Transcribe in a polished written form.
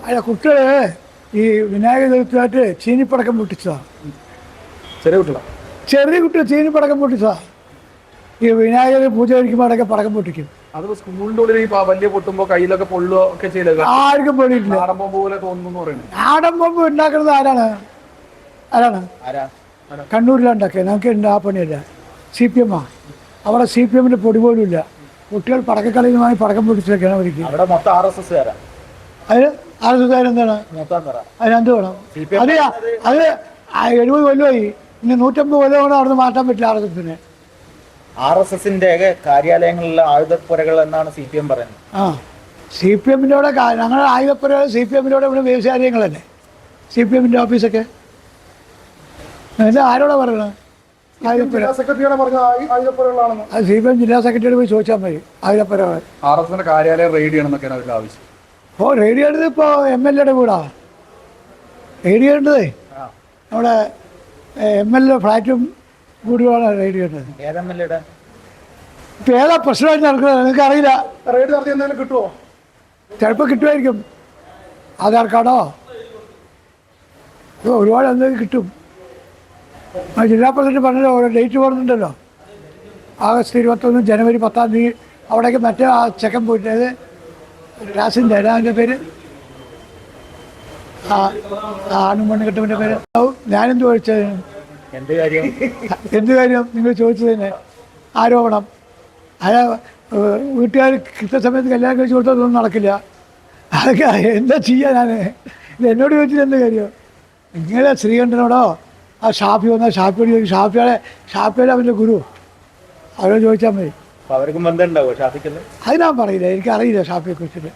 അല്ല കുട്ടികൾ ഈ വിനായക ചതുർത്ഥിയായിട്ട് ചീനിപ്പടക്കം പൊട്ടിച്ചതാണ്. ചെറിയ കുട്ടികളാണ്. ചെറിയ കുട്ടികൾ ചീനിപ്പടക്കം പൊട്ടിച്ചതാണ്. ഈ വിനായകർ പൂജ കഴിക്കുമ്പോൾ അടക്കം പടക്കം പൊട്ടിക്കും. അത് സ്കൂളിന്റെ ഉള്ളിൽ ഈ വലിയ പൊട്ടുമ്പോൾ കയ്യിലൊക്കെ പൊള്ളുക ഒക്കെ ചെയ്തത് ആർക്കും പൊള്ളിയിട്ടില്ല. നാടൻ ബോംബ് പോലെ തോന്നുന്നു പറയുന്നത്. നാടൻ ബോംബ് ഉണ്ടാക്കുന്നത് ആരാണ്? കണ്ണൂരിലാണ് ഉണ്ടാക്കിയത്. നമുക്ക് ഉണ്ട് ആ പണിയല്ല. CPM അവിടെ CPM പൊടി പോലും ഇല്ല. കുട്ടികൾ പടക്കക്കളിയുമായി പടക്കം പൊട്ടിച്ചൊക്കെയാണ് ഒരിക്കലും. അവിടെ മൊത്തം RSS-കാരാ. അതിന് RSS-കാരെന്താണ്? അതിനെന്ത് വേണം? അത് 70 കൊല്ലമായി. ഇനി 150 കൊല്ലം കൊണ്ട് അവിടെ നിന്ന് മാറ്റാൻ പറ്റില്ല RSS-നെ. RSS-ന്റെ കാര്യാലയങ്ങളിലെ ആയുധപ്പുരകൾ എന്നാണ് CPM പറയുന്നത്. CPM-ന്റെ അവിടെ ഞങ്ങളുടെ ആയുധപ്പുരകൾ CPM-ന്റെ അവിടെ ഇവിടെ വ്യവസായങ്ങളല്ലേ CPM-ന്റെ ഓഫീസൊക്കെ. ഇത് ആരോടാ പറയണത്? ആയുധപ്പുര അത് CPM ജില്ലാ സെക്രട്ടറിയോട് പോയി ചോദിച്ചാൽ മതി. ആയുധപ്പുര RSS-ന്റെ കാര്യാലയം റെയ്ഡ് ചെയ്യണമെന്നൊക്കെയാണ് അവരുടെ ആവശ്യം. റെയ്ഡ് ചെയ്യേണ്ടത് ഇപ്പോൾ MLA-യുടെ വീടാ റെയ്ഡ് ചെയ്യേണ്ടതേ. നമ്മുടെ MLA ഫ്ലാറ്റും വീടുകളാണ് റെയ്ഡ് ചെയ്യേണ്ടത്. ഇപ്പം ഏതാ പ്രശ്നമായിട്ട് നടക്കുന്നത് നിങ്ങൾക്ക് അറിയില്ല. റെയ്ഡ് നടത്തി എന്തെങ്കിലും കിട്ടുമോ? ചിലപ്പോൾ കിട്ടുമായിരിക്കും. ആധാർ കാർഡോ ഒരുപാട് എന്തെങ്കിലും കിട്ടും. ജില്ലാ പ്രസിഡന്റ് പറഞ്ഞല്ലോ, ഓരോ ഡേറ്റ് പറഞ്ഞിട്ടുണ്ടല്ലോ. ആഗസ്റ്റ് 21 ജനുവരി 10-ാം തീയതി അവിടേക്ക് മറ്റേ ആ ചെക്കൻ പോയിട്ട് അത് രാസിൻ്റെ അതിൻ്റെ പേര് ആണും പെണ്ണ് കെട്ടുവിൻ്റെ പേര്. ഞാനെന്ത് ചോദിച്ചത്? എന്ത് കാര്യം നിങ്ങൾ ചോദിച്ചതിന് ആരോപണം. അയാ വീട്ടുകാർ കൃത്യസമയത്ത് കല്യാണം കഴിച്ച് കൊടുത്തതൊന്നും നടക്കില്ല. അതൊക്കെ എന്താ ചെയ്യാൻ? ഞാൻ ഇത് എന്നോട് ചോദിച്ചത് എന്ത് കാര്യം? നിങ്ങളെ ശ്രീകണ്ഠനോടോ ആ ഷാഫി വന്നാൽ ഷാഫിയോട് ചോദിക്കും. ഷാഫിയുടെ അവൻ്റെ ഗുരു അവരോട് ചോദിച്ചാൽ മതി. അവർക്കും ബന്ധമുണ്ടാവോ ഷാഫിക്ക്? അത് ഞാൻ പറയില്ല, എനിക്കറിയില്ല ഷാഫിയെ കുറിച്ചിട്ട്.